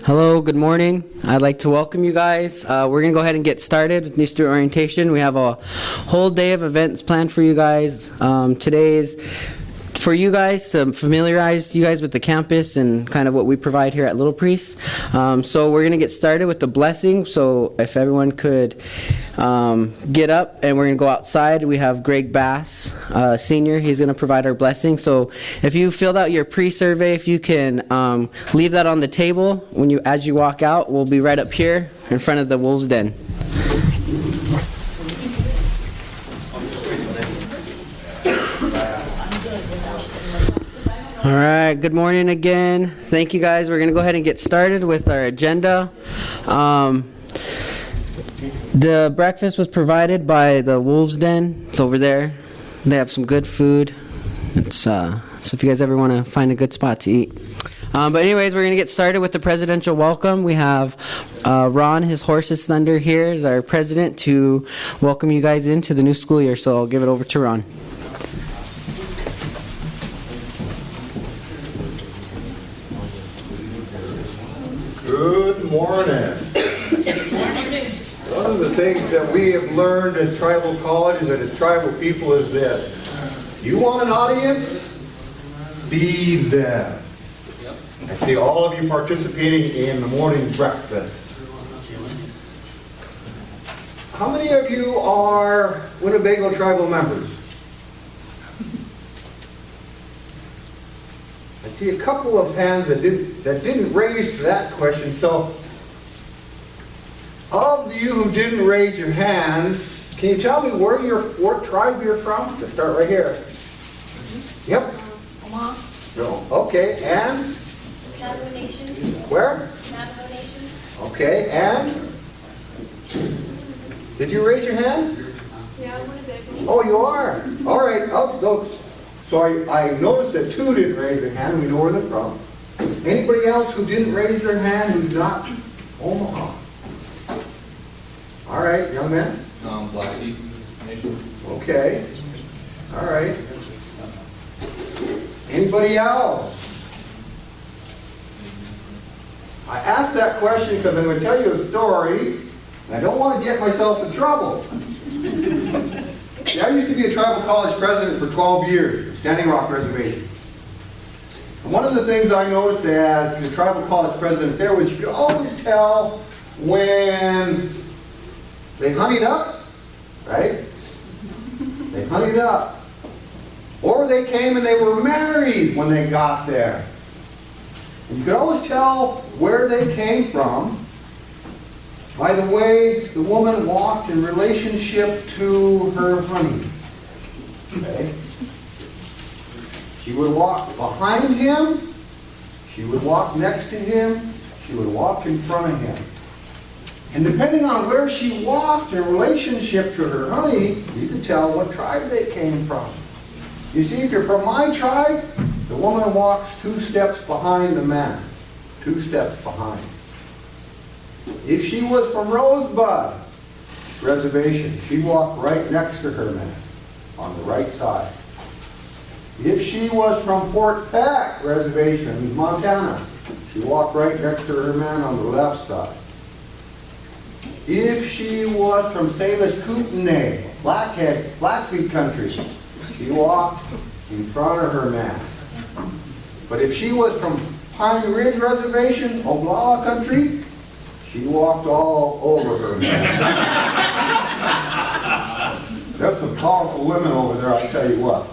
Hello, good morning. I'd like to welcome you guys. We're going to go ahead and get started with new student orientation. We have a whole day of events planned for you guys. Today is for you guys to familiarize you guys with the campus and kind of what we provide here at Little Priest. So we're going to get started with the blessing. So if everyone could get up, and we're going to go outside. We have Greg Bass, senior. He's going to provide our blessing. So if you filled out your pre-survey, if you can leave that on the table as you walk out. We'll be right up here in front of the Wolves Den. All right, good morning again. Thank you guys. We're going to go ahead and get started with our agenda. The breakfast was provided by the Wolves Den. It's over there. They have some good food. So if you guys ever want to find a good spot to eat. But anyways, we're going to get started with the presidential welcome. We have Ron, his horse's thunder, here is our president to welcome you guys into the new school year. So I'll give it over to Ron. Good morning. One of the things that we have learned at tribal colleges and as tribal people is this. You want an audience? Feed them. I see all of you participating in the morning breakfast. How many of you are Winnebago tribal members? I see a couple of hands that didn't raise for that question. So, of you who didn't raise your hands, can you tell me what tribe you're from? Let's start right here. Yep. Omaha. No. Okay. And? Navajo Nation. Where? Navajo Nation. Okay. And? Did you raise your hand? Yeah, I'm Winnebago. Oh, you are. All right. So I noticed that two didn't raise their hand. We know where they're from. Anybody else who didn't raise their hand who's not Omaha? All right, young man. Blackfeet Nation. Okay. All right. Anybody else? I asked that question because I'm going to tell you a story, and I don't want to get myself in trouble. See, I used to be a tribal college president for 12 years, Standing Rock Reservation. And one of the things I noticed as the tribal college president there was you could always tell when they honeyed up, right? They honeyed up. Or they came and they were married when they got there. And you could always tell where they came from by the way the woman walked in relationship to her honey. Okay? She would walk behind him, she would walk next to him, she would walk in front of him. And depending on where she walked in relationship to her honey, you could tell what tribe they came from. You see, if you're from my tribe, the woman walks 2 steps behind the man. 2 steps behind. If she was from Rosebud Reservation, she walked right next to her man on the right side. If she was from Fort Peck Reservation in Montana, she walked right next to her man on the left side. If she was from Salish Kootenai, Blackfeet country, she walked in front of her man. But if she was from Pine Ridge Reservation, Oglala country, she walked all over her man. There's some powerful women over there, I tell you what.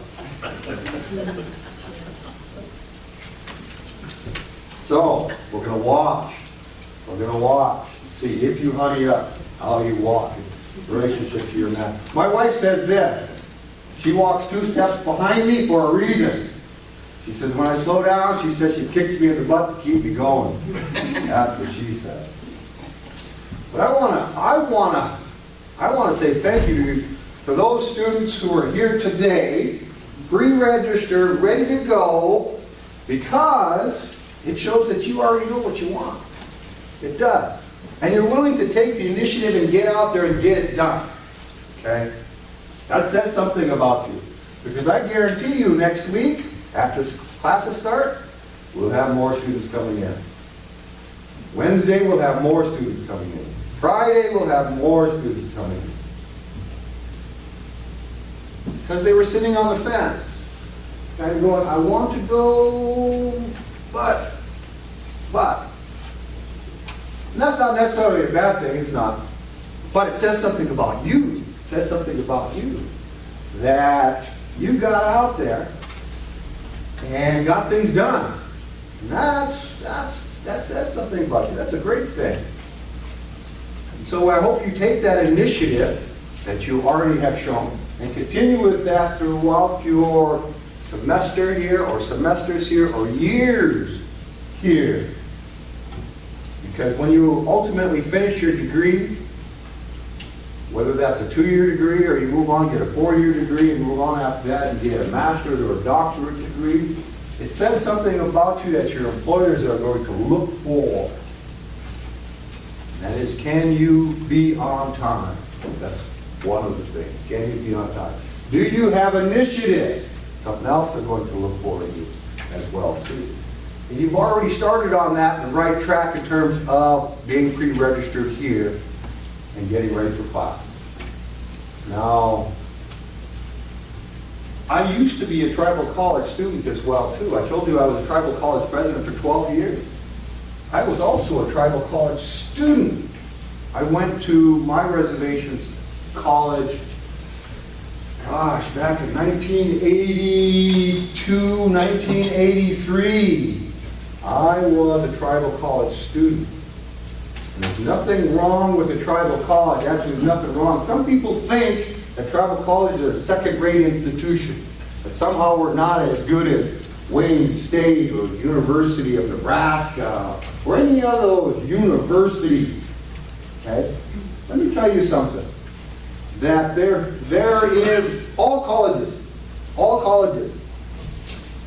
So, we're going to watch. We're going to watch. See if you honey up, how you walk in relationship to your man. My wife says this. She walks 2 steps behind me for a reason. She says, when I slow down, she says she kicks me in the butt to keep me going. That's what she says. But I want to say thank you to those students who are here today, pre-registered, ready to go, because it shows that you already know what you want. It does. And you're willing to take the initiative and get out there and get it done. Okay? That says something about you. Because I guarantee you next week, after classes start, we'll have more students coming in. Wednesday, we'll have more students coming in. Friday, we'll have more students coming in. Because they were sitting on the fence, kind of going, I want to go, but. And that's not necessarily a bad thing, it's not. But it says something about you. It says something about you. That you got out there and got things done. And that says something about you. That's a great thing. And so I hope you take that initiative that you already have shown and continue with that throughout your semester here or semesters here or years here. Because when you ultimately finish your degree, whether that's a 2-year degree or you move on, get a 4-year degree and move on after that and get a master's or a doctorate degree, it says something about you that your employers are going to look for. That is, can you be on time? That's one of the things. Can you be on time? Do you have initiative? Something else they're going to look for in you as well, too. And you've already started on that in the right track in terms of being pre-registered here and getting ready for class. Now, I used to be a tribal college student as well, too. I told you I was a tribal college president for 12 years. I was also a tribal college student. I went to my reservations college, gosh, back in 1982, 1983. I was a tribal college student. And there's nothing wrong with a tribal college. Actually, there's nothing wrong. Some people think that tribal colleges are a second-rate institution, that somehow we're not as good as Wayne State or University of Nebraska or any other of those universities. Okay? Let me tell you something. That there is, all colleges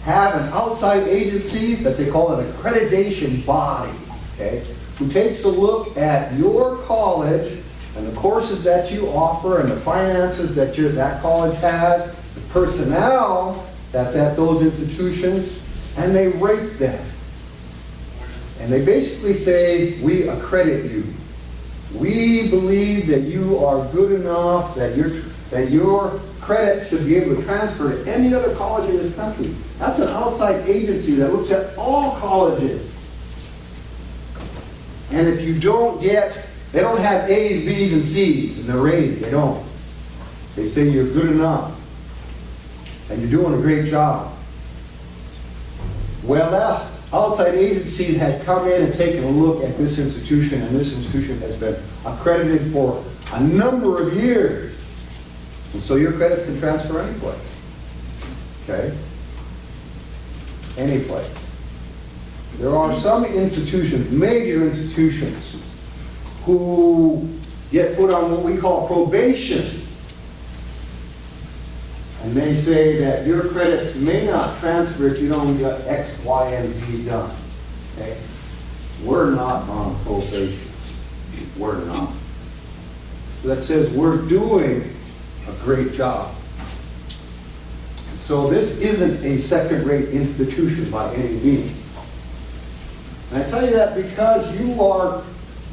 have an outside agency that they call an accreditation body, okay, who takes a look at your college and the courses that you offer and the finances that that college has, the personnel that's at those institutions, and they rate them. And they basically say, we accredit you. We believe that you are good enough, that your credit should be able to transfer to any other college in this country. That's an outside agency that looks at all colleges. And if you don't get, they don't have A's, B's, and C's in their rating. They don't. They say you're good enough. And you're doing a great job. Well, that outside agency had come in and taken a look at this institution, and this institution has been accredited for a number of years. And so your credits can transfer any place. Okay? Any place. There are some institutions, major institutions, who get put on what we call probation. And they say that your credits may not transfer if you don't get X, Y, and Z done. Okay? We're not on probation. We're not. That says we're doing a great job. So this isn't a second-rate institution by any means. And I tell you that because you are,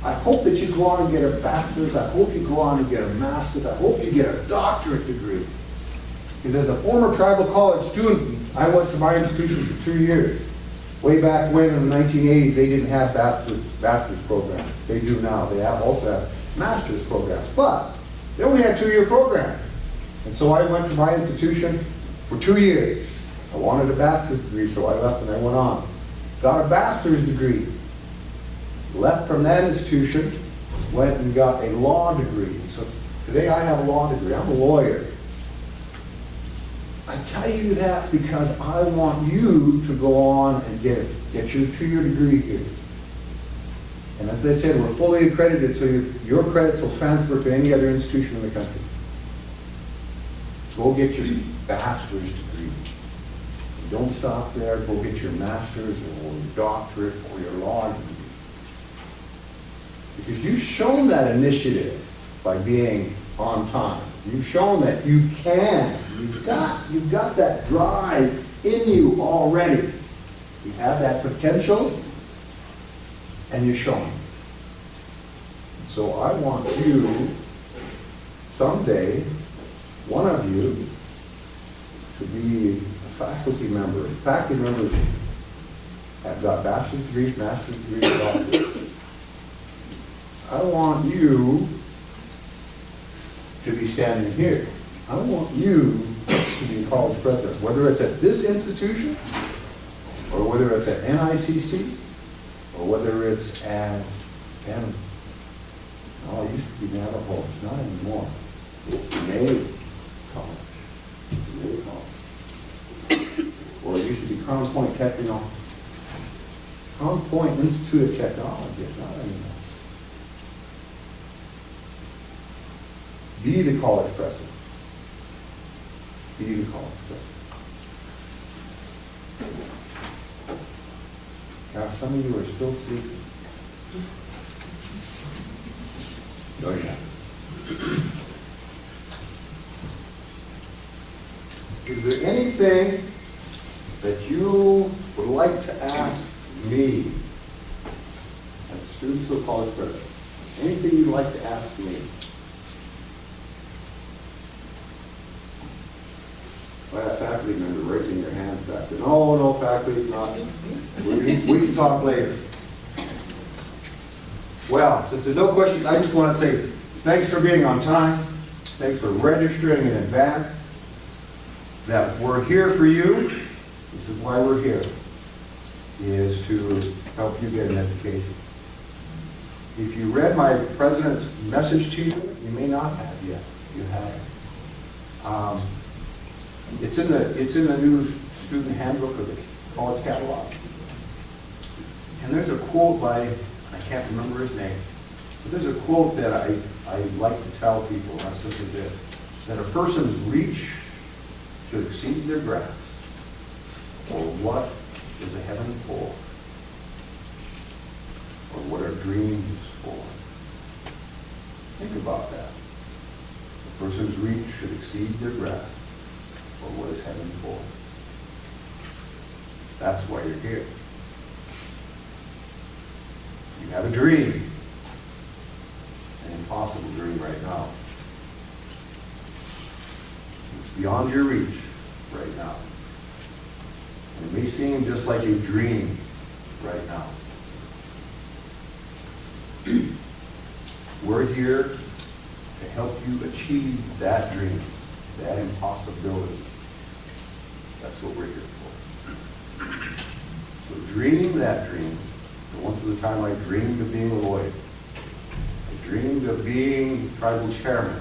I hope that you go on and get a bachelor's, I hope you go on and get a master's, I hope you get a doctorate degree. Because as a former tribal college student, I went to my institution for 2 years. Way back when in the 1980s, they didn't have bachelor's programs. They do now. They also have master's programs. But they only had 2-year programs. And so I went to my institution for 2 years. I wanted a bachelor's degree, so I left and I went on. Got a bachelor's degree. Left from that institution, went and got a law degree. So today I have a law degree. I'm a lawyer. I tell you that because I want you to go on and get your 2-year degree here. And as I said, we're fully accredited, so your credits will transfer to any other institution in the country. Go get your bachelor's degree. Don't stop there. Go get your master's or your doctorate or your law degree. Because you've shown that initiative by being on time. You've shown that you can. You've got that drive in you already. You have that potential, and you're showing. So I want you, someday, one of you, to be a faculty member. Faculty members have got bachelor's degrees, master's degrees, doctorates. I want you to be standing here. I want you to be college president, whether it's at this institution, or whether it's at NICC, or whether it's at, oh, it used to be Navajo, it's not anymore. It's May College. May College. Or it used to be Crown Point Crown Point Institute of Technology, it's not anymore. Be the college president. Be the college president. Now, some of you are still sleeping. No, you're not. Is there anything that you would like to ask me as a student to a college president? Anything you'd like to ask me? By a faculty member raising their hands back there. No, faculty, it's not. We can talk later. Well, since there's no questions, I just want to say thanks for being on time. Thanks for registering in advance. That we're here for you. This is why we're here, is to help you get an education. If you read my president's message to you, you may not have yet. You have. It's in the new student handbook of the college catalog. And there's a quote by, I can't remember his name, but there's a quote that I like to tell people, and that's simply this, that a person's reach should exceed their grasp, or what is a heaven for, or what are dreams for. Think about that. A person's reach should exceed their grasp, or what is heaven for. That's why you're here. You have a dream, an impossible dream right now. It's beyond your reach right now. And it may seem just like a dream right now. We're here to help you achieve that dream, that impossibility. That's what we're here for. So dream that dream. And once upon a time I dreamed of being a lawyer. I dreamed of being tribal chairman.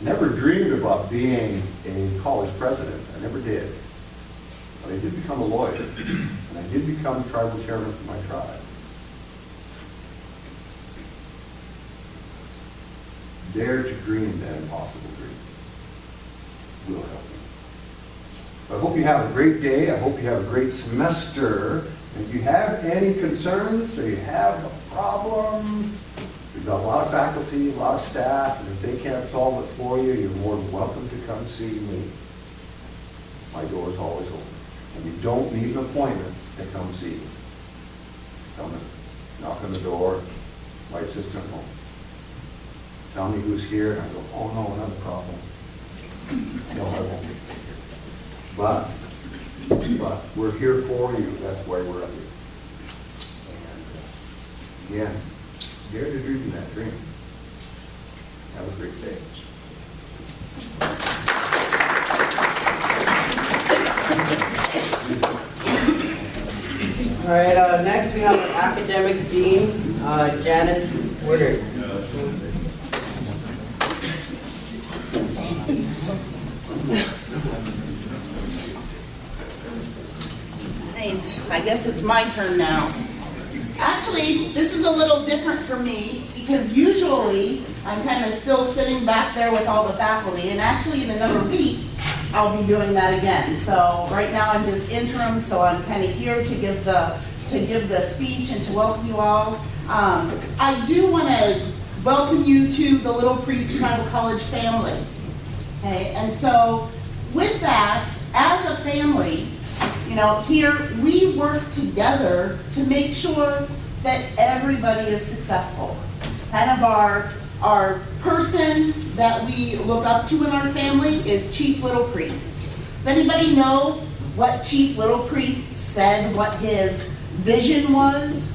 Never dreamed about being a college president. I never did. But I did become a lawyer. And I did become tribal chairman for my tribe. Dare to dream that impossible dream. Will help you. I hope you have a great day. I hope you have a great semester. And if you have any concerns or you have a problem, we've got a lot of faculty, a lot of staff, and if they can't solve it for you, you're more than welcome to come see me. My door is always open. And you don't need an appointment to come see me. Come and knock on the door, my assistant home. Tell me who's here, and I go, oh no, another problem. No, I won't. But we're here for you. That's why we're up here. And again, dare to dream that dream. Have a great day. All right, next we have our academic dean, Janice Woodard. Right, I guess it's my turn now. Actually, this is a little different for me because usually I'm kind of still sitting back there with all the faculty, and actually in another week I'll be doing that again. So right now I'm just interim, so I'm kind of here to give the speech and to welcome you all. I do want to welcome you to the Little Priest Tribal College family. Okay, and so with that, as a family, Here, we work together to make sure that everybody is successful. Kind of our person that we look up to in our family is Chief Little Priest. Does anybody know what Chief Little Priest said, what his vision was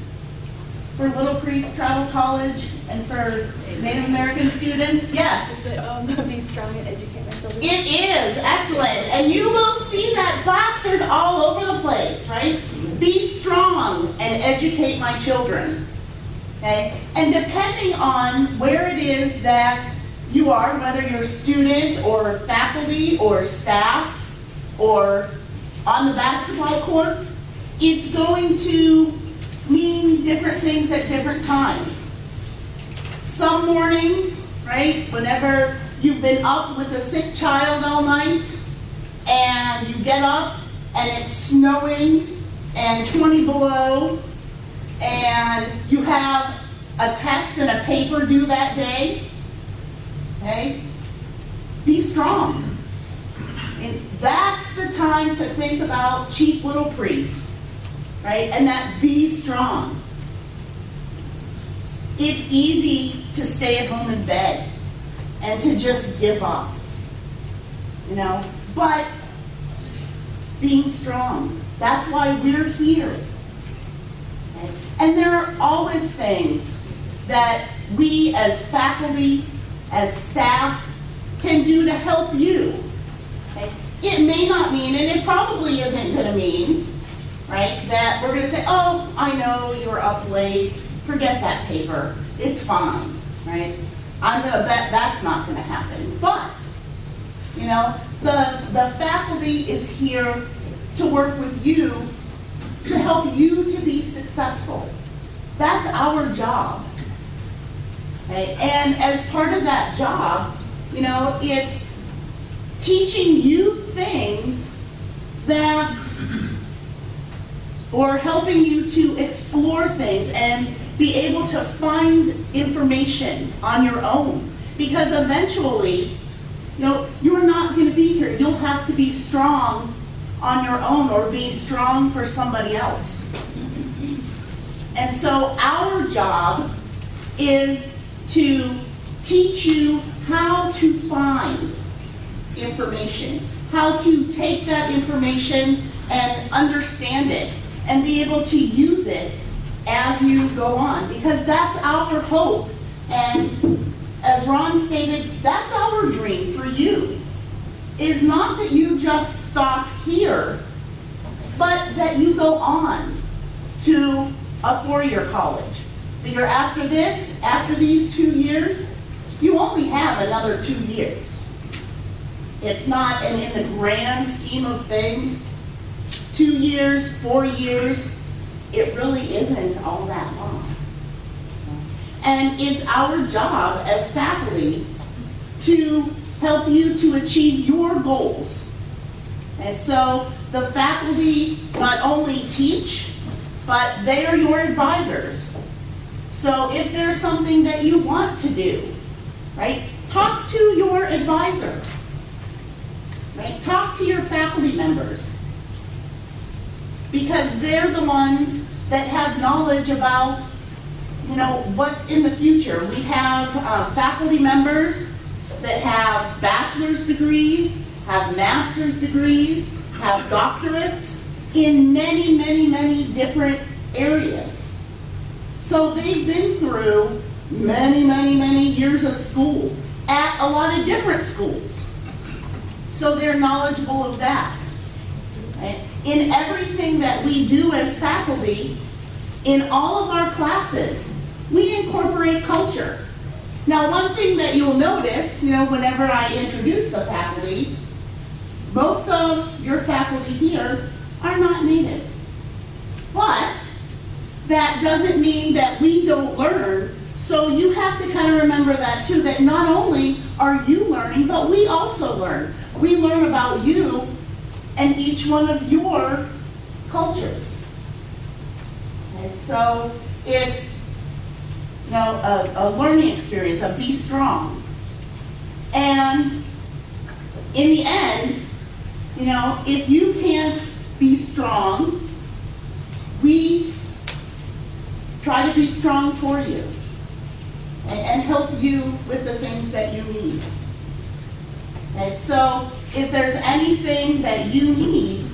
for Little Priest Travel College and for Native American students? Yes. Is it be strong and educate myself? It is, excellent. And you will see that plastered all over the place, right? Be strong and educate my children. Okay? And depending on where it is that you are, whether you're a student or faculty or staff or on the basketball court, it's going to mean different things at different times. Some mornings, right, whenever you've been up with a sick child all night and you get up and it's snowing and 20 below and you have a test and a paper due that day, okay, be strong. And that's the time to think about Chief Little Priest, right? And that be strong. It's easy to stay at home in bed and to just give up, but being strong, that's why we're here. Okay? And there are always things that we as faculty, as staff, can do to help you. Okay? It may not mean, and it probably isn't going to mean, right, that we're going to say, oh, I know you were up late, forget that paper, it's fine, right? I'm going to bet that's not going to happen. But, the faculty is here to work with you to help you to be successful. That's our job. Okay? And as part of that job, it's teaching you things or helping you to explore things and be able to find information on your own. Because eventually, you're not going to be here. You'll have to be strong on your own or be strong for somebody else. And so our job is to teach you how to find information, how to take that information and understand it and be able to use it as you go on, because that's our hope. And as Ron stated, that's our dream for you, is not that you just stop here, but that you go on to a four-year college. Figure after this, after these 2 years, you only have another 2 years. It's not, and in the grand scheme of things, 2 years, 4 years, it really isn't all that long. And it's our job as faculty to help you to achieve your goals. And so the faculty not only teach, but they are your advisors. So if there's something that you want to do, right, talk to your advisor. Right? Talk to your faculty members, because they're the ones that have knowledge about, what's in the future. We have faculty members that have bachelor's degrees, have master's degrees, have doctorates in many, many, many different areas. So they've been through many, many, many years of school at a lot of different schools. So they're knowledgeable of that. Right? In everything that we do as faculty, in all of our classes, we incorporate culture. Now, one thing that you'll notice, whenever I introduce the faculty, most of your faculty here are not Native. But that doesn't mean that we don't learn. So you have to kind of remember that too, that not only are you learning, but we also learn. We learn about you and each one of your cultures. Okay, so it's a learning experience, a be strong. And in the end, if you can't be strong, we try to be strong for you and help you with the things that you need. Okay, so if there's anything that you need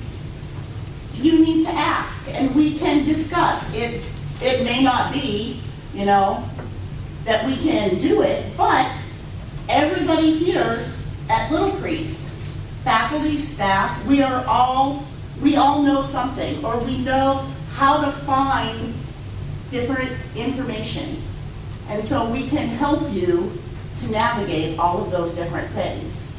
to ask, and we can discuss. It may not be, that we can do it, but everybody here at Little Priest, faculty, staff, we all know something, or we know how to find different information. And so we can help you to navigate all of those different things.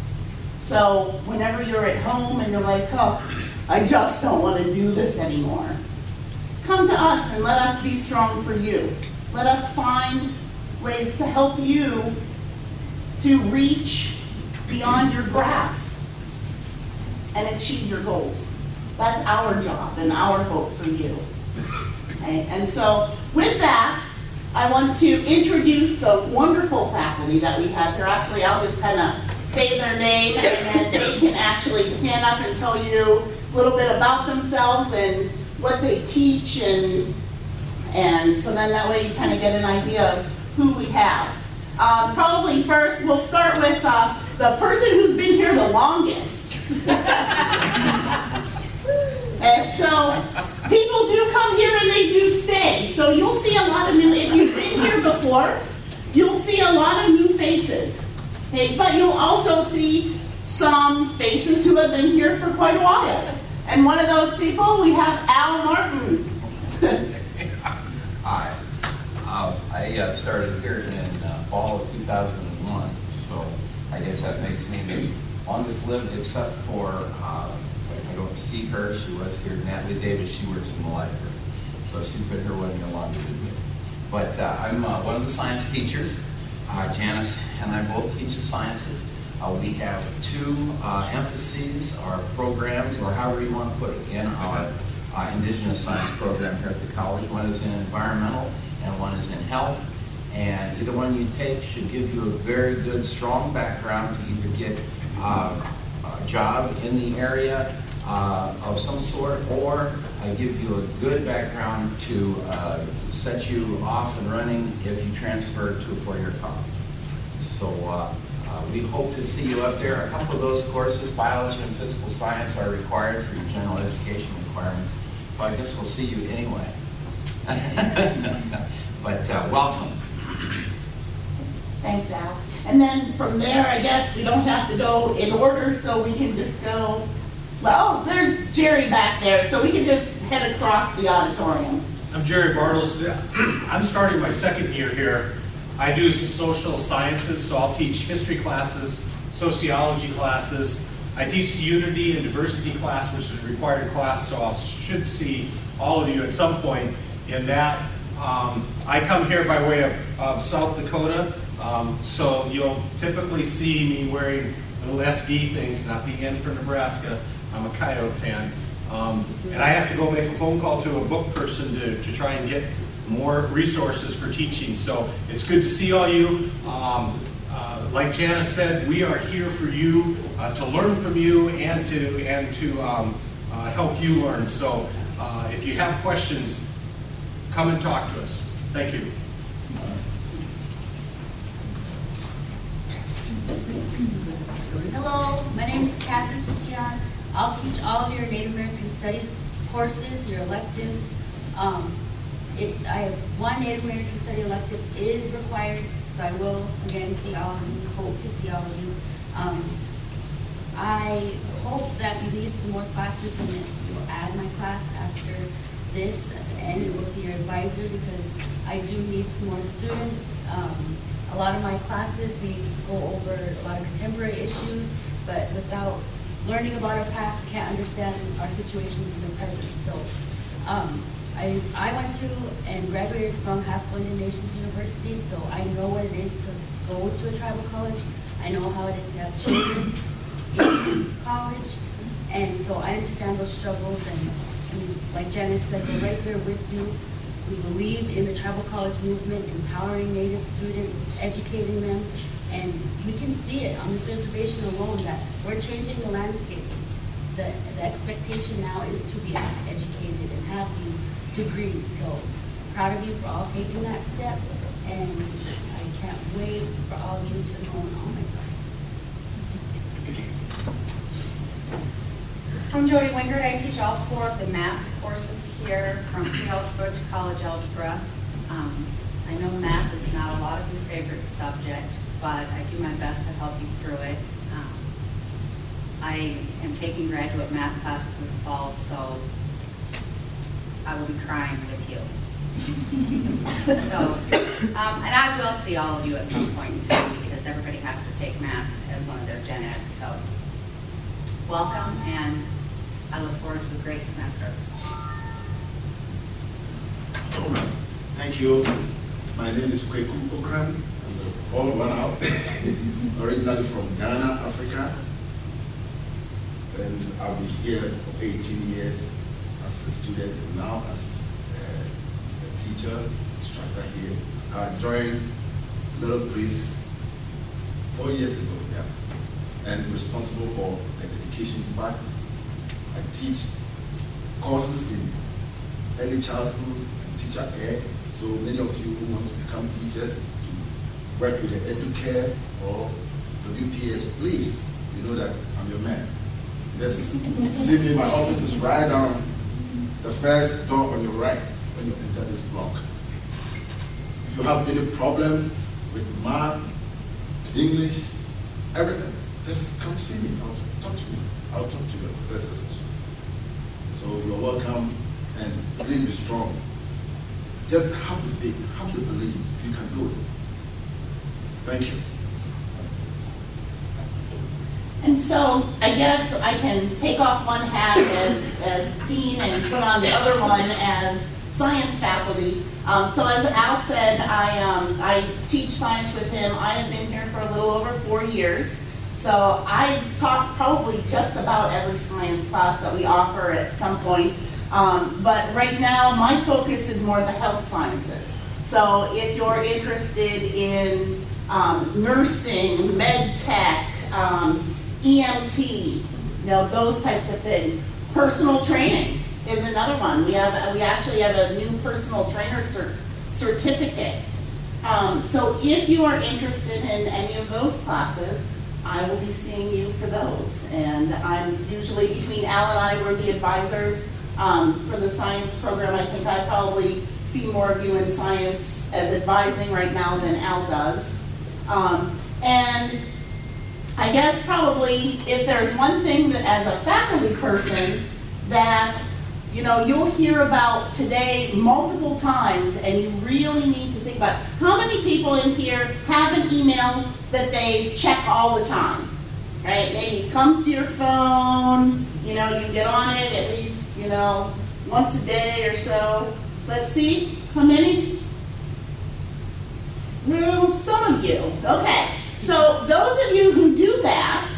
So whenever you're at home and you're like, oh, I just don't want to do this anymore, come to us and let us be strong for you. Let us find ways to help you to reach beyond your grasp and achieve your goals. That's our job and our hope for you. Okay? And so with that, I want to introduce the wonderful faculty that we have here. Actually, I'll just kind of say their name, and then they can actually stand up and tell you a little bit about themselves and what they teach, and so then that way you kind of get an idea of who we have. Probably first, we'll start with the person who's been here the longest. And so people do come here and they do stay. So you'll see a lot of new, if you've been here before, you'll see a lot of new faces. Okay, but you'll also see some faces who have been here for quite a while. And one of those people, we have Al Martin. Hi. I started here in fall of 2001, so I guess that makes me the longest lived, except for, I don't see her, she was here, Natalie Davis, she works in the library. So she's been here 1 year longer than me. But I'm one of the science teachers. Janice and I both teach the sciences. We have two emphases, our programs, or however you want to put it, in our Indigenous Science program here at the college. One is in environmental and one is in health. And either one you take should give you a very good, strong background to either get a job in the area of some sort, or give you a good background to set you off and running if you transfer to a four-year college. So we hope to see you up there. A couple of those courses, biology and physical science, are required for your general education requirements. So I guess we'll see you anyway. But welcome. Thanks, Al. And then from there, I guess we don't have to go in order, so we can just go, well, there's Jerry back there, so we can just head across the auditorium. I'm Jerry Bartles. I'm starting my second year here. I do social sciences, so I'll teach history classes, sociology classes. I teach the unity and diversity class, which is a required class, so I should see all of you at some point in that. I come here by way of South Dakota, so you'll typically see me wearing little SD things, not the N for Nebraska. I'm a Coyote fan. And I have to go make a phone call to a book person to try and get more resources for teaching. So it's good to see all you. Like Janice said, we are here for you, to learn from you and to help you learn. So if you have questions, come and talk to us. Thank you. Hello, my name is Cassie Kichian. I'll teach all of your Native American Studies courses, your electives. I have one Native American Study elective is required, so I will again see all of you, hope to see all of you. I hope that you need some more classes and that you'll add my class after this at the end, and we'll see your advisor, because I do need some more students. A lot of my classes, we go over a lot of contemporary issues, but without learning about our past, we can't understand our situations in the present. So I went to and graduated from Haskell Indian Nations University, so I know what it is to go to a tribal college. I know how it is to have children in college, and so I understand those struggles, and like Janice said, we're right there with you. We believe in the tribal college movement, empowering Native students, educating them, and we can see it on this reservation alone that we're changing the landscape. the expectation now is to be educated and have these degrees. So proud of you for all taking that step, and I can't wait for all of you to enroll in all my classes. I'm Jody Wingard. I teach all 4 of the math courses here, from pre-algebra to college algebra. I know math is not a lot of your favorite subject, but I do my best to help you through it. I am taking graduate math classes this fall, so I will be crying with you. So, and I will see all of you at some point too, because everybody has to take math as one of their gen eds. So, welcome, and I look forward to a great semester. Thank you. My name is Kweku Okram. I'm the old one out. Originally from Ghana, Africa. And I've been here for 18 years as a student and now as a teacher, instructor here. I joined Little Priest 4 years ago, yeah. And responsible for the education part. I teach courses in early childhood and teacher ed. So many of you who want to become teachers, to work with the Educare or WPS, please, you know that I'm your man. Just see me, my office is right down the first door on your right when you enter this block. If you have any problem with math, English, everything, just come see me. I'll talk to you. I'll talk to your professors. So you're welcome, and please be strong. Just have the faith, have the belief, you can do it. Thank you. And so I guess I can take off one hat as dean and put on the other one as science faculty. So as Al said, I teach science with him. I have been here for a little over 4 years. So I've taught probably just about every science class that we offer at some point. But right now, my focus is more the health sciences. So if you're interested in nursing, med tech, EMT, those types of things. Personal training is another one. We actually have a new personal trainer certificate. So if you are interested in any of those classes, I will be seeing you for those. And I'm usually, between Al and I, we're the advisors for the science program. I think I probably see more of you in science as advising right now than Al does. And I guess probably if there's one thing that as a faculty person that you'll hear about today multiple times, and you really need to think about, how many people in here have an email that they check all the time, right? Maybe it comes to your phone, you get on it at least, once a day or so. Let's see, how many? Well, some of you, okay. So those of you who do that,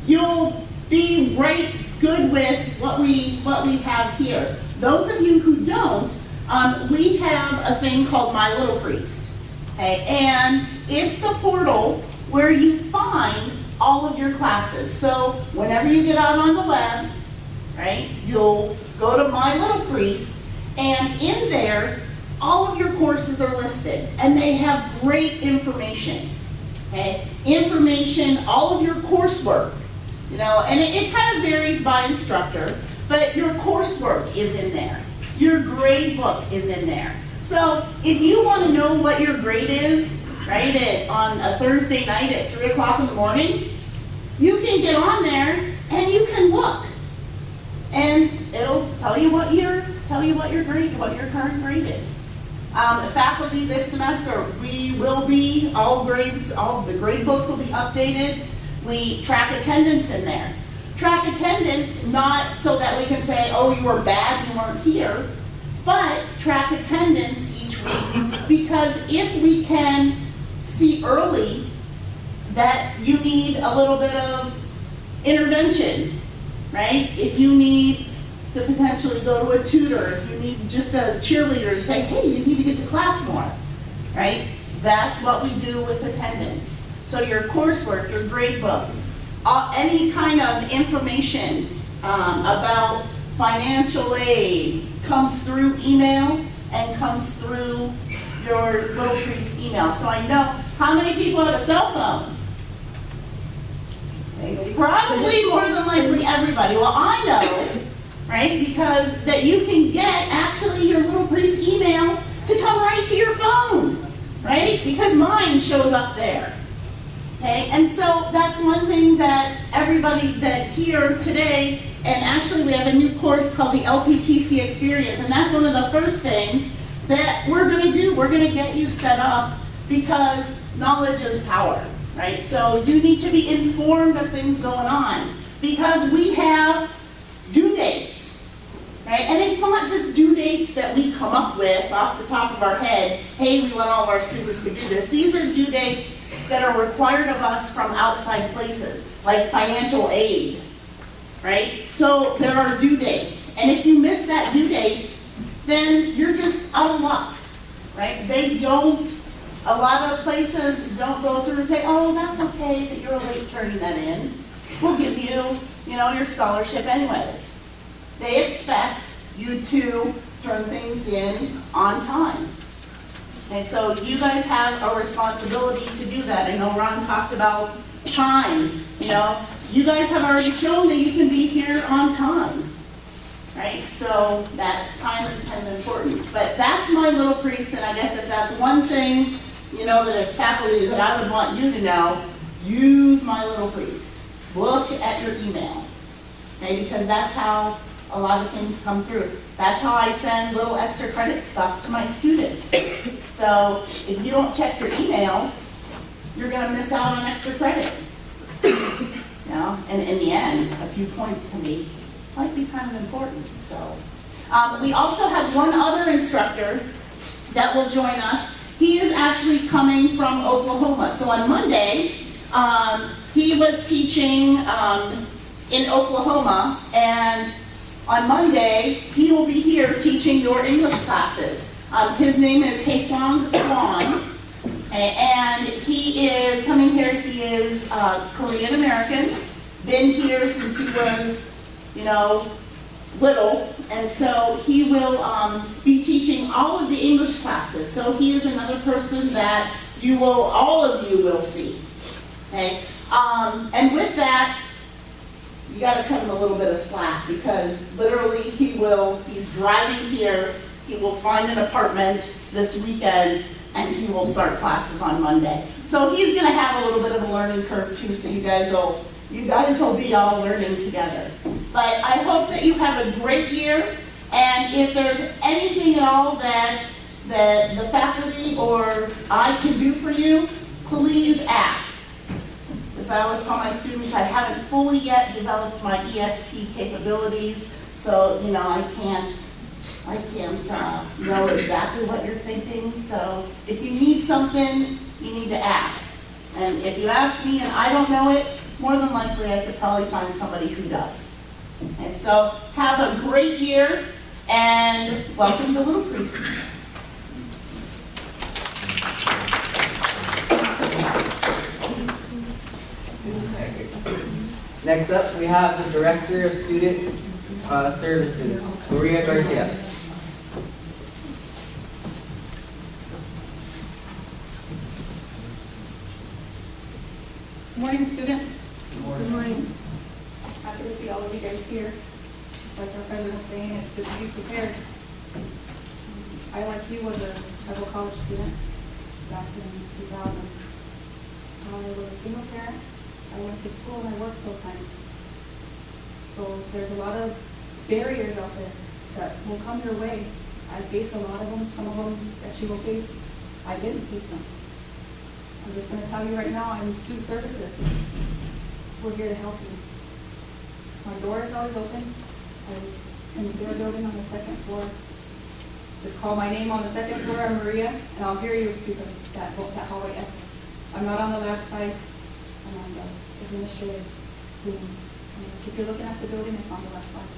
you'll be right good with what we have here. Those of you who don't, we have a thing called My Little Priest, okay? And it's the portal where you find all of your classes. So whenever you get out on the web, right, you'll go to My Little Priest, and in there, all of your courses are listed, and they have great information. Okay, information, all of your coursework, and it kind of varies by instructor, but your coursework is in there. Your grade book is in there. So if you want to know what your grade is, right, on a Thursday night at 3 o'clock in the morning, you can get on there and you can look, and it'll tell you what your grade, what your current grade is. Faculty this semester, we will be, all the grade books will be updated. We track attendance in there. Track attendance not so that we can say, oh, you were bad, you weren't here, but track attendance each week, because if we can see early that you need a little bit of intervention, right? If you need to potentially go to a tutor, if you need just a cheerleader to say, hey, you need to get to class more, right? That's what we do with attendance. So your coursework, your grade book, any kind of information about financial aid comes through email and comes through your Little Priest email. So I know, how many people have a cell phone? Probably more than likely everybody. Well, I know, right, because that you can get actually your Little Priest email to come right to your phone, right? Because mine shows up there. Okay, and so that's one thing that everybody that here today, and actually we have a new course called the LPTC Experience, and that's one of the first things that we're going to do. We're going to get you set up because knowledge is power, right? So you need to be informed of things going on because we have due dates, right? And it's not just due dates that we come up with off the top of our head, hey, we want all of our students to do this. These are due dates that are required of us from outside places, like financial aid, right? So there are due dates. And if you miss that due date, then you're just out of luck, right? A lot of places don't go through and say, oh, that's okay that you're late turning that in. We'll give you, your scholarship anyways. They expect you to turn things in on time. And so you guys have a responsibility to do that. I know Ron talked about time, You guys have already shown that you can be here on time, right? So that time is kind of important. But that's my Little Priest, and I guess if that's one thing, that as faculty that I would want you to know, use my Little Priest. Look at your email, okay? Because that's how a lot of things come through. That's how I send little extra credit stuff to my students. So if you don't check your email, you're going to miss out on extra credit. And in the end, a few points might be kind of important. So we also have one other instructor that will join us. He is actually coming from Oklahoma. So on Monday, he was teaching in Oklahoma, and on Monday, he will be here teaching your English classes. His name is Haesong Kwon, and he is coming here. He is Korean American, been here since he was, little, and so he will be teaching all of the English classes. So he is another person that all of you will see. Okay, and with that, you got to cut him a little bit of slack because literally he's driving here, he will find an apartment this weekend, and he will start classes on Monday. So he's going to have a little bit of a learning curve too, so you guys will be all learning together. But I hope that you have a great year, and if there's anything at all that the faculty or I can do for you, please ask. As I always tell my students, I haven't fully yet developed my ESP capabilities, so I can't know exactly what you're thinking. So if you need something, you need to ask. And if you ask me and I don't know it, more than likely I could probably find somebody who does. And so have a great year, and welcome to Little Priest. Next up, we have the Director of Student Services, Maria Garcia. Good morning, students. Good morning. Happy to see all of you guys here. Just like our president was saying, it's good to be prepared. I, like you, was a tribal college student back in 2000. I was a single parent. I went to school and I worked full time. So there's a lot of barriers out there that will come your way. I faced a lot of them. Some of them that you will face, I didn't face them. I'm just going to tell you right now, I'm in student services. We're here to help you. My door is always open. I'm in their building on the second floor. Just call my name on the second floor, I'm Maria, and I'll hear you through that hallway echoes. I'm not on the left side. I'm on the administrative room. If you're looking at the building, it's on the left side.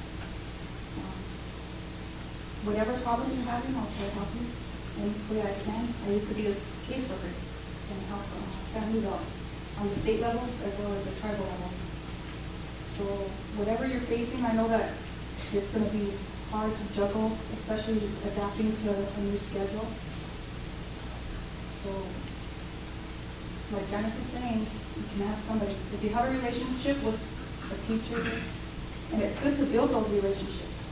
Whatever problem you're having, I'll try to help you any way I can. I used to be a caseworker and help families out on the state level as well as the tribal level. So So whatever you're facing, I know that it's gonna be hard to juggle, especially adapting to a new schedule. So, like Janice was saying, you can ask somebody, if you have a relationship with a teacher, and it's good to build those relationships,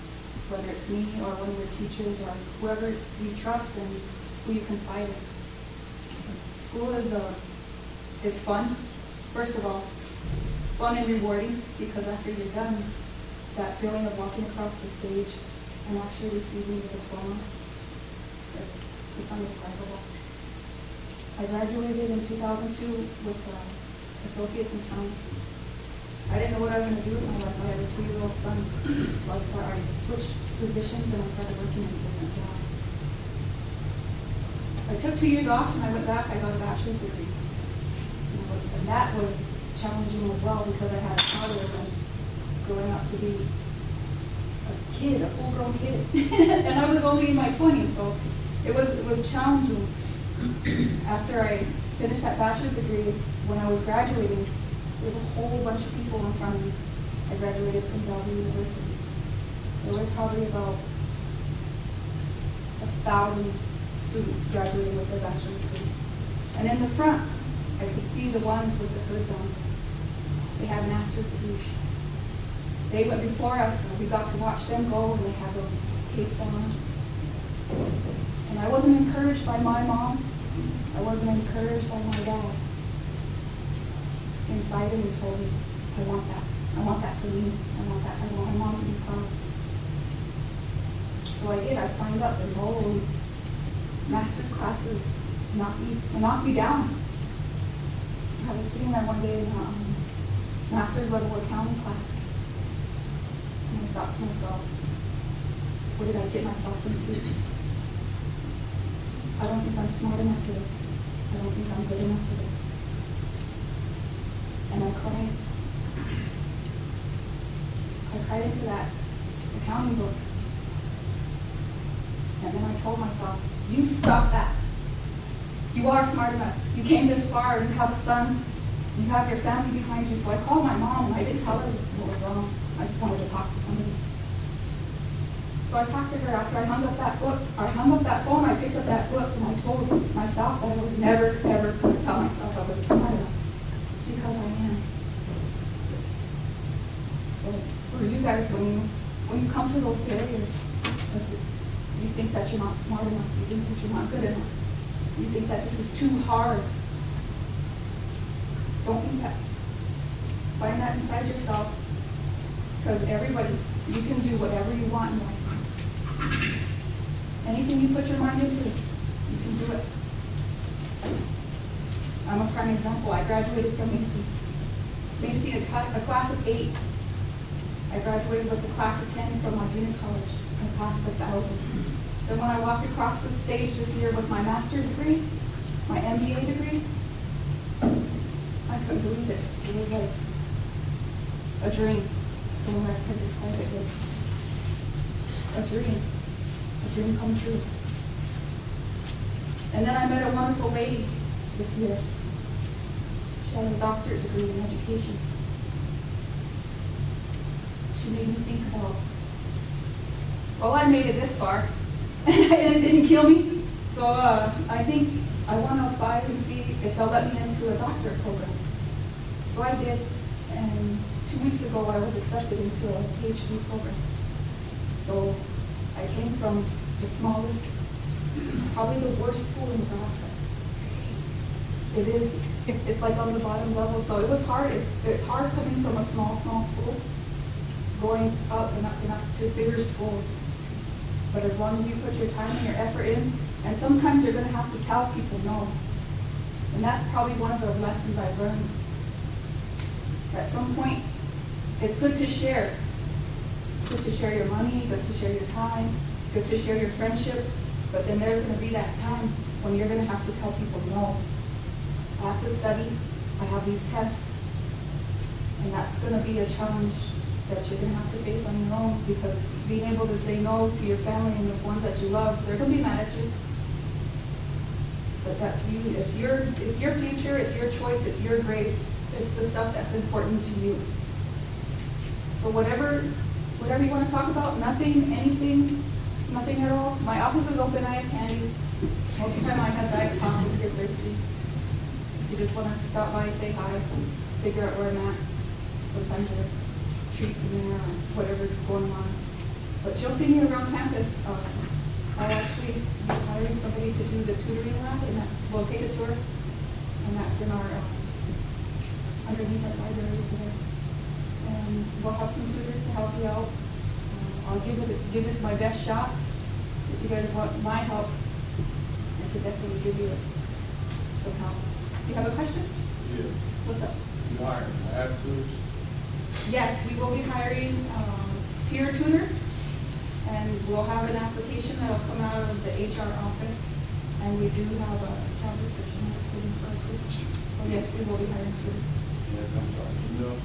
whether it's me or one of your teachers or whoever you trust and who you confide in. School is fun, first of all, fun and rewarding, because after you're done, that feeling of walking across the stage and actually receiving the diploma, it's indescribable. I graduated in 2002 with associates in science. I didn't know what I was going to do with my life. I had a 2-year-old son, so I switched positions and I started working in a different job. I took 2 years off and I went back. I got a bachelor's degree. And that was challenging as well because I had a toddler and growing up to be a kid, a full-grown kid. And I was only in my 20s, so it was challenging. After I finished that bachelor's degree, when I was graduating, there was a whole bunch of people in front of me. I graduated from Bellevue University. There were probably about 1,000 students graduating with their bachelor's degrees. And in the front, I could see the ones with the hoods on. They had master's degrees. They went before us, and we got to watch them go, and they had those capes on. And I wasn't encouraged by my mom. I wasn't encouraged by my dad. Inside of me told me, I want that. I want that for me. I want that. I want my mom to be proud. So I did. I signed up and enrolled. Master's classes knocked me down. I was sitting there one day in master's level accounting class. And I thought to myself, what did I get myself into? I don't think I'm smart enough for this. I don't think I'm good enough for this. And I cried. I cried into that accounting book. And then I told myself, you stop that. You are smart enough. You came this far. You have a son. You have your family behind you. So I called my mom, and I didn't tell her what was wrong. I just wanted to talk to somebody. So I talked to her after I hung up that book. I hung up that phone, I picked up that book, and I told myself that I was never, ever going to tell myself I was smart enough. Because I am. So for you guys, when you come to those barriers, you think that you're not smart enough, you think that you're not good enough, you think that this is too hard. Don't think that. Find that inside yourself. Because everybody, you can do whatever you want in life. Anything you put your mind into, you can do it. I'm a prime example. I graduated from Macy. Macy, a class of 8. I graduated with a class of 10 from Ladina College, a class of 1,000. Then when I walked across the stage this year with my master's degree, my MBA degree, I couldn't believe it. It was like a dream. So when I could describe it as a dream come true. And then I met a wonderful lady this year. She has a doctorate degree in education. She made me think about, well, I made it this far, and it didn't kill me. So I think I want to apply and see if they'll let me into a doctorate program. So I did, and 2 weeks ago I was accepted into a PhD program. So I came from the smallest, probably the worst school in Nebraska. It is. It's like on the bottom level, so it was hard. It's hard coming from a small school, going up and up and up to bigger schools. But as long as you put your time and your effort in, and sometimes you're going to have to tell people no. And that's probably one of the lessons I've learned. At some point, it's good to share. Good to share your money, good to share your time, good to share your friendship, but then there's going to be that time when you're going to have to tell people no. I have to study, I have these tests, and that's going to be a challenge that you're going to have to face on your own, because being able to say no to your family and the ones that you love, they're going to be mad at you. But that's you. It's your future, it's your choice, it's your grades. It's the stuff that's important to you. So whatever you want to talk about, nothing, anything, nothing at all. My office is open, I have candy. Most of the time I have Diet Coke if you're thirsty. If you just want to stop by, say hi, figure out where I'm at. Sometimes there's treats in there or whatever's going on. But you'll see me around campus. I'll actually be hiring somebody to do the tutoring lab, and that's located to her. And that's in our, underneath our library over there. And we'll have some tutors to help you out. I'll give it my best shot. If you guys want my help, I could definitely give you some help. You have a question? Yeah. What's up? You hire lab tutors? Yes, we will be hiring peer tutors, and we'll have an application that'll come out of the HR office, and we do have a job description that's waiting for approval. So yes, we will be hiring tutors. Yeah, comes out email.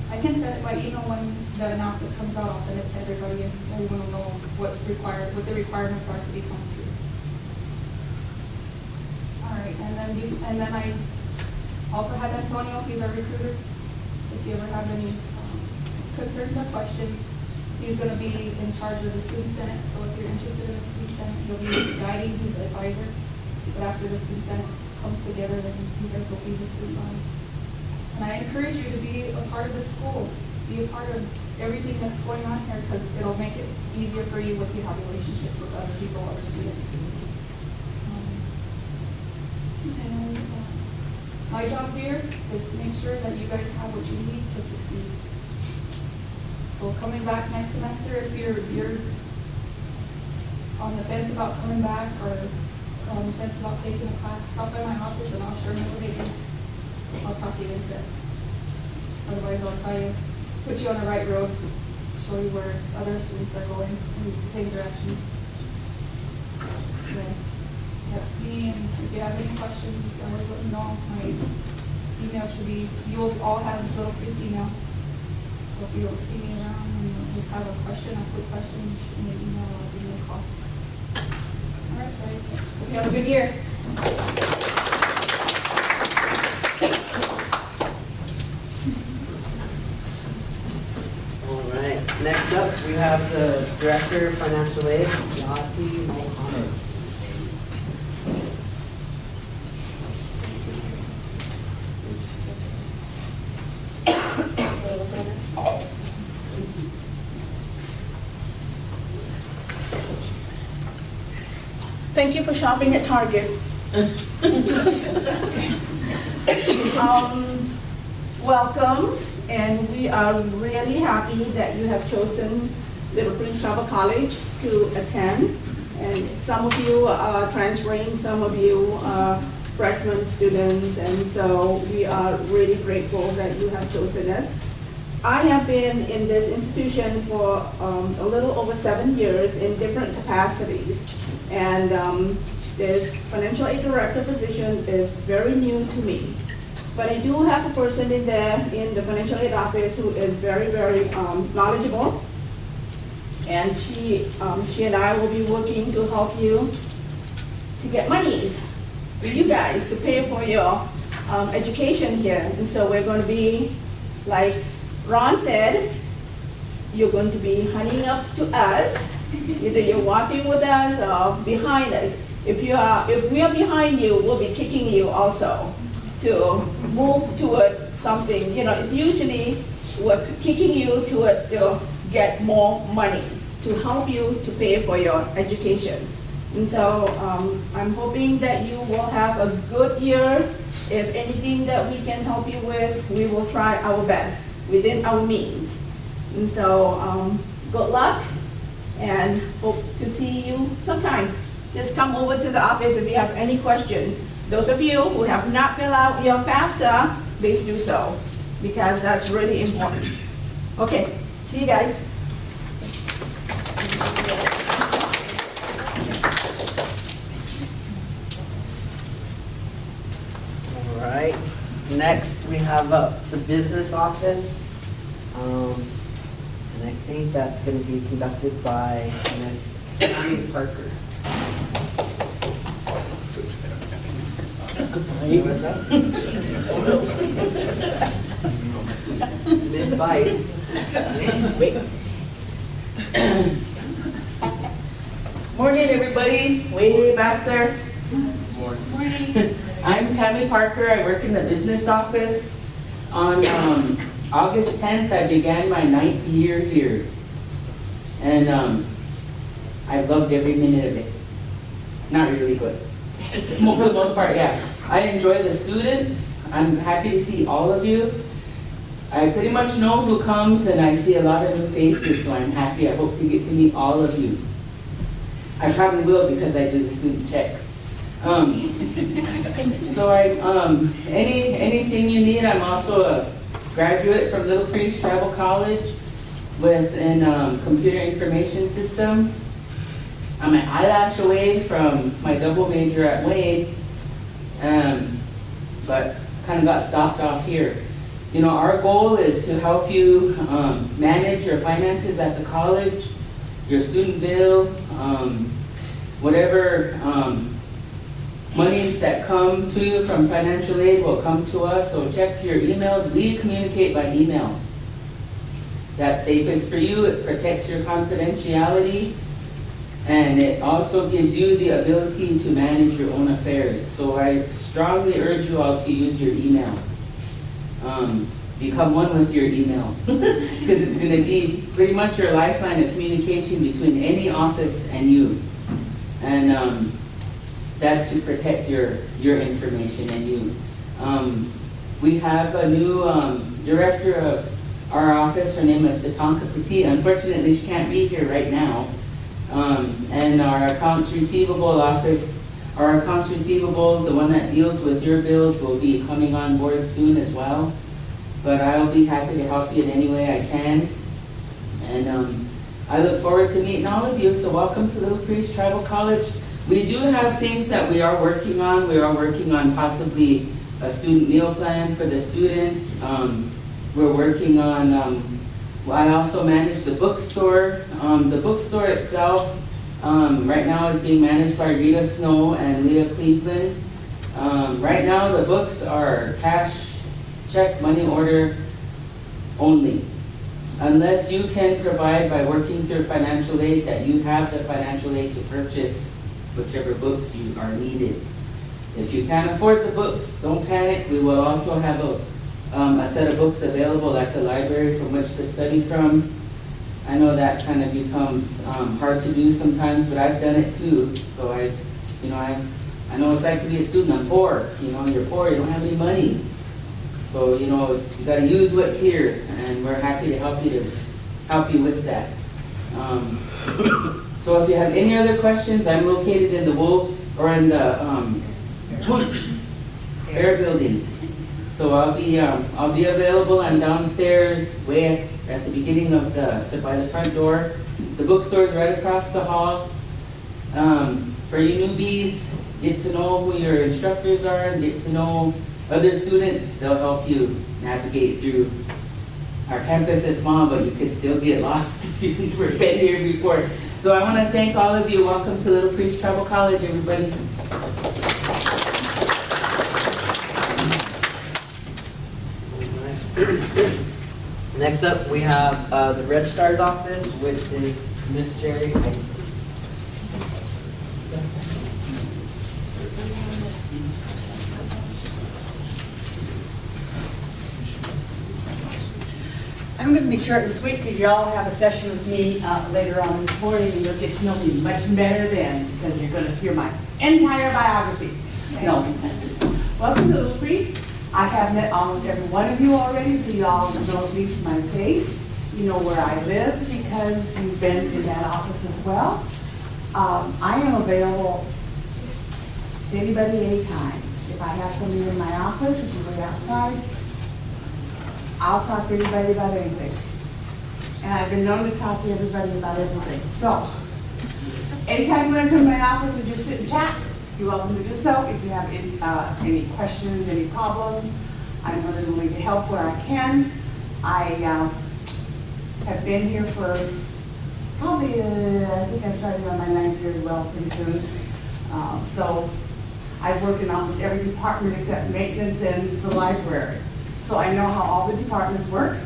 I can send it by email when the announcement comes out. I'll send it to everybody, and everyone will know what's required, what the requirements are to become a tutor. All right, and then I also have Antonio. He's our recruiter. If you ever have any concerns or questions, he's going to be in charge of the student senate. So if you're interested in the student senate, he'll be guiding. He's the advisor. But after the student senate comes together, then you guys will be the student body. And I encourage you to be a part of the school, be a part of everything that's going on here, because it'll make it easier for you if you have relationships with other people, other students. My job here is to make sure that you guys have what you need to succeed. So coming back next semester, if you're on the fence about coming back, or on the fence about taking a class, stop by my office and I'll show you what they do. I'll talk you into it. Otherwise, I'll tell you, put you on the right road, show you where other students are going in the same direction. So that's me, and if you have any questions, always let me know. My email should be, you'll all have Little Chris email. So if you don't see me around and you just have a question, a quick question, shoot me an email or give me a call. All right, guys. Hope you have a good year. All right, next up, we have the Director of Financial Aid, Yati Mohammed. Thank you for shopping at Target. Welcome, and we are really happy that you have chosen Little Prince Travel College to attend. And some of you are transferring, some of you are freshman students, and so we are really grateful that you have chosen us. I have been in this institution for a little over 7 years in different capacities. And this financial aid director position is very new to me. But I do have a person in there in the financial aid office who is very, very knowledgeable. And she and I will be working to help you to get monies for you guys to pay for your education here. And so we're going to be, like Ron said, you're going to be hunting up to us. Either you're walking with us or behind us. If we are behind you, we'll be kicking you also to move towards something. You know, it's usually we're kicking you towards to get more money to help you to pay for your education. And so I'm hoping that you will have a good year. If anything that we can help you with, we will try our best within our means. And so good luck, and hope to see you sometime. Just come over to the office if you have any questions. Those of you who have not filled out your FAFSA, please do so, because that's really important. Okay, see you guys. All right, next we have the business office. And I think that's going to be conducted by Ms. Amy Parker. Ms. Bye. Wait. Morning, everybody. Way back there. Morning. I'm Tammy Parker. I work in the business office. On August 10th, I began my 9th year here. And I've loved every minute of it. Not really, but for the most part, yeah. I enjoy the students. I'm happy to see all of you. I pretty much know who comes, and I see a lot of new faces, so I'm happy. I hope to get to meet all of you. I probably will because I do the student checks. So anything you need, I'm also a graduate from Little Creek Tribal College in computer information systems. I'm an eyelash away from my double major at Wayne, but kind of got stopped off here. You know, our goal is to help you manage your finances at the college, your student bill, whatever monies that come to you from financial aid will come to us, so check your emails. We communicate by email. That's safest for you. It protects your confidentiality, and it also gives you the ability to manage your own affairs. So I strongly urge you all to use your email. Become one with your email, because it's going to be pretty much your lifeline of communication between any office and you. And that's to protect your information and you. We have a new director of our office. Her name is Tatanka Petit. Unfortunately, she can't be here right now. And our accounts receivable office, our accounts receivable, the one that deals with your bills, will be coming on board soon as well. But I'll be happy to help you in any way I can. And I look forward to meeting all of you. So welcome to Little Creek Tribal College. We do have things that we are working on. We are working on possibly a student meal plan for the students. We're working on, I also manage the bookstore. The bookstore itself right now is being managed by Rita Snow and Leah Cleveland. Right now the books are cash, check, money order only. Unless you can provide by working through financial aid that you have the financial aid to purchase whichever books you are needed. If you can't afford the books, don't panic. We will also have a set of books available at the library from which to study from. I know that kind of becomes hard to do sometimes, but I've done it too. So I know it's like to be a student. I'm poor. You know, you're poor. You don't have any money. So you know, you got to use what's here, and we're happy to help you with that. So if you have any other questions, I'm located in the Wolves or in the Hooch Air Building. So I'll be available. I'm downstairs, way at the beginning of by the front door. The bookstore is right across the hall. For you newbies, get to know who your instructors are, and get to know other students. They'll help you navigate through. Our campus is small, but you could still get lost if you've never been here before. So I want to thank all of you. Welcome to Little Creek Tribal College, everybody. Next up, we have the registrar's office, which is Miss Sherry. I'm going to be short and sweet because y'all have a session with me later on this morning, and you'll get to know me much better then because you're going to hear my entire biography. No. Welcome to Little Creek. I have met almost every one of you already, so you all know at least my face. You know where I live because you've been in that office as well. I am available to anybody anytime. If I have somebody in my office, if you're outside, I'll talk to anybody about anything. And I've been known to talk to everybody about everything. So, anytime you want to come to my office and just sit and chat, you're welcome to do so. If you have any questions, any problems, I'm more than willing to help where I can. I have been here for probably, I think I'm starting on my 9th year as well pretty soon. So, I've worked in almost every department except maintenance and the library. So I know how all the departments work.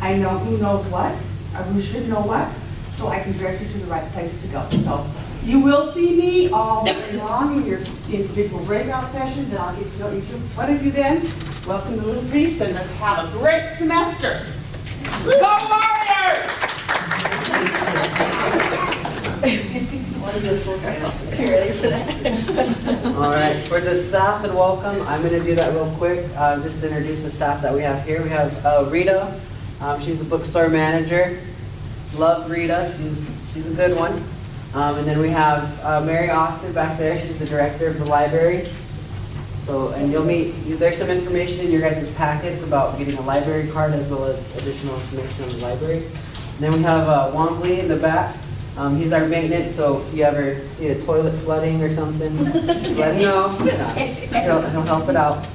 I know who knows what, or who should know what, so I can direct you to the right place to go. So you will see me all day long in your individual breakout sessions, and I'll get to know each one of you then. Welcome to Little Priest, and have a great semester. Go Warriors! All right, for the staff and welcome, I'm going to do that real quick. Just to introduce the staff that we have here. We have Rita. She's the bookstore manager. Love Rita. She's a good one. And then we have Mary Austin back there. She's the director of the library. So, and there's some information in your guys' packets about getting a library card as well as additional information on the library. And then we have Wombley in the back. He's our maintenance, so if you ever see a toilet flooding or something, just let him know. He'll help it out.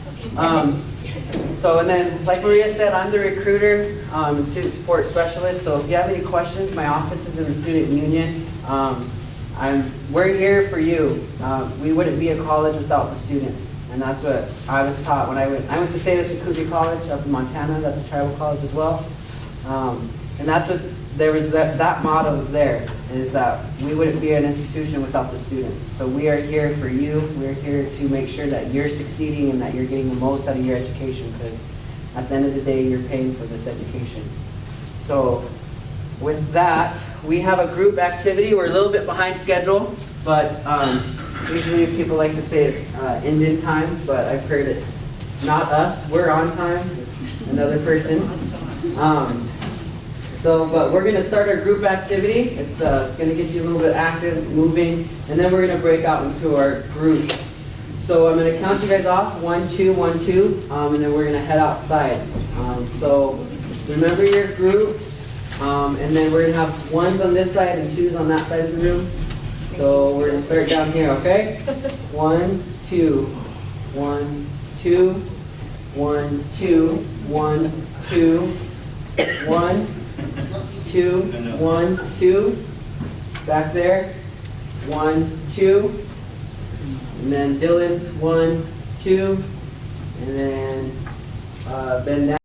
So, and then, like Maria said, I'm the recruiter and student support specialist. So if you have any questions, my office is in the student union. We're here for you. We wouldn't be a college without the students. And that's what I was taught when I went to St. Louis College up in Montana. That's a tribal college as well. And that's what, there was that motto is there, is that we wouldn't be an institution without the students. So we are here for you. We're here to make sure that you're succeeding and that you're getting the most out of your education, because at the end of the day, you're paying for this education. So with that, we have a group activity. We're a little bit behind schedule, but usually people like to say it's Indian time, but I've heard it's not us. We're on time. It's another person. But we're going to start our group activity. It's going to get you a little bit active, moving, and then we're going to break out into our groups. So I'm going to count you guys off, 1, 2, 1, 2, and then we're going to head outside. So remember your groups, and then we're going to have 1s on this side and 2s on that side of the room. So we're going to start down here, okay? 1, 2, 1, 2, 1, 2, 1, 2, 1, 2, 1, 2. Back there. 1, 2. And then Dylan, 1, 2. And then Ben.